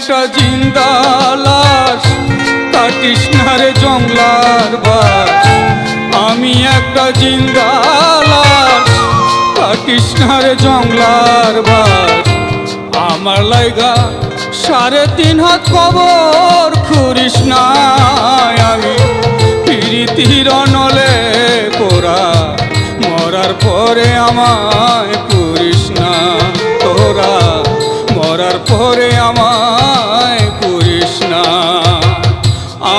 একটা জিন্দা লাশ, কাটিস না রে জংলার বাস। আমি একটা জিন্দা লাশ, কাটিস না রে জংলার বাস। আমার লাইগা 3.5 হাত কবর খুঁড়িস না। আমি প্রীতির নলে তোরা মরার পরে আমায় পুরিস না। তোরা মরার পরে আমায় পুরিস না।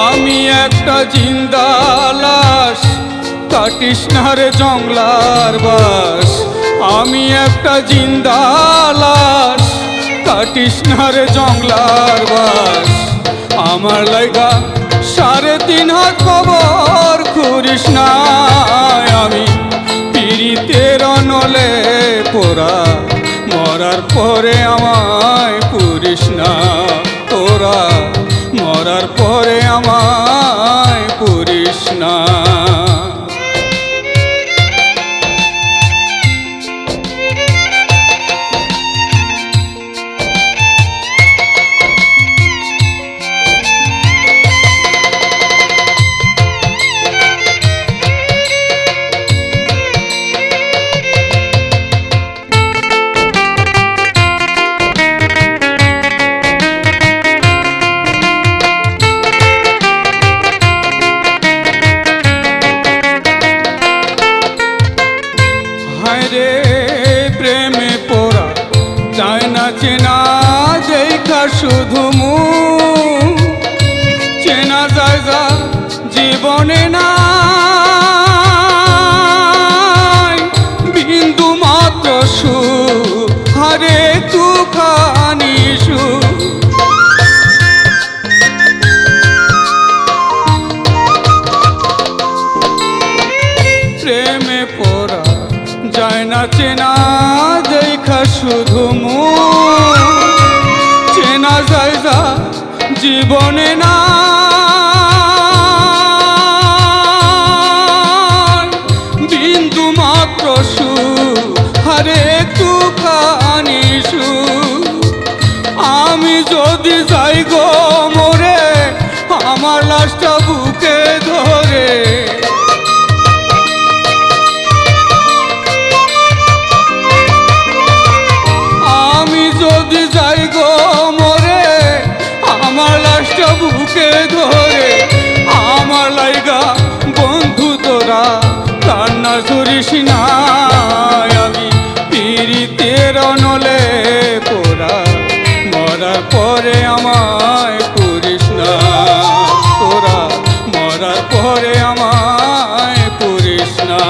আমি একটা জিন্দা লাশ, কাটিস না রে জংলার বাস। আমি একটা জিন্দা লাশ, কাটিস না রে জংলার বাস। আমার লাইগা 3.5 হাত কবর খুঁড়িস না। আমি পীড়িতের নলে পোড়া মরার পরে আমায় পুরিস না। তোরা মরার পরে আমায় পুরিস না। প্রেমে পোড়া যায় না চেনা দেখা শুধু মুখ। চেনা যায় যা জীবনে না বিন্দু মাত্র সুখ, হারে দুখানি সুখ। প্রেমে পোড়া যায় না চেনা দেখা শুধু মুখ। চেনা যায় যা জীবনে না বিন্দু মাত্র সুখ, হারে একটুখানি সুখ। আমি যদি যাই গো মরে, আমার লাশটা বুকে ধরে। যদি যাই গো মরে, আমার লাশটা বুকে ধরে। আমার লাইগা বন্ধু তোরা কান্না করিস না। আমি পীড়িতের নলে পোড়া মরার পরে আমায় পুরিস না। তোরা মরার পরে আমায় পুরিস না।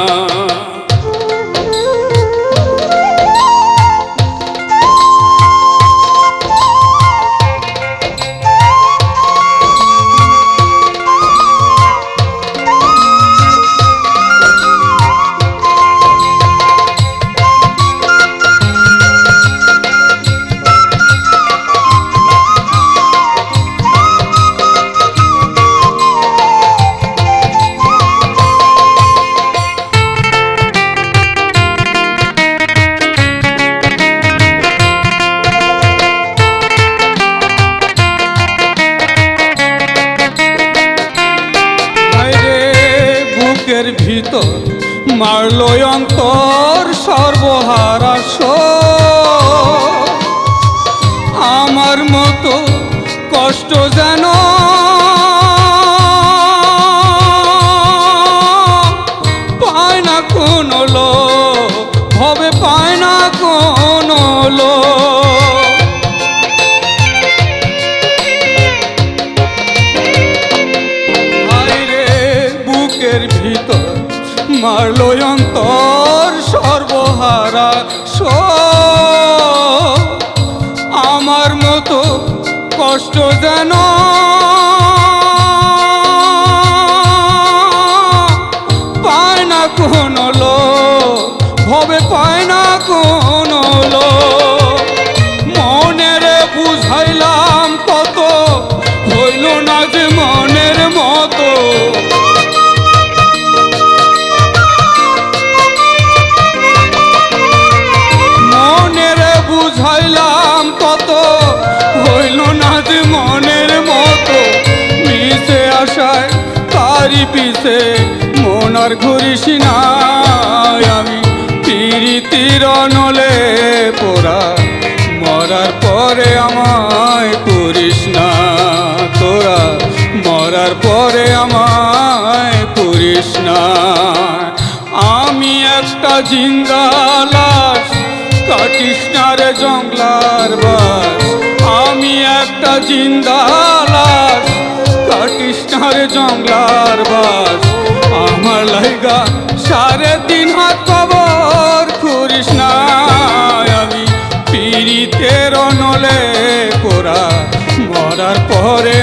ভিতর মারল অন্তর সর্বহারা শোক। আমার মতো কষ্ট যেন পায় না কোনো লোক, ভবে পায় না কোনো লোক। বুকের ভিতর মারল অন্তর সর্বহারা শোক। আমার মতো কষ্ট যেন পায় না কোনো লোক, ভবে পায় না কোনো লোক। মনের বুঝাইলাম কত, হইল না যে মনের মতো। বুঝাইলাম কত, হইল না যে আশায় তারি পিছে মন আর ঘুরিস না আমি পিরিতির নলে পোড়া মরার পরে আমায় করিস না তোরা মরার পরে আমায় করিস না আমি একটা জিন্দা লাশ কাটিস না রে জংলার বাস আমি একটা জিন্দা লাশ কাটিস না রে জংলার বাস আমার লাইগা 3.5 হাত কবর করিস না আমি পিরিতের নলে পোড়া মরার পরে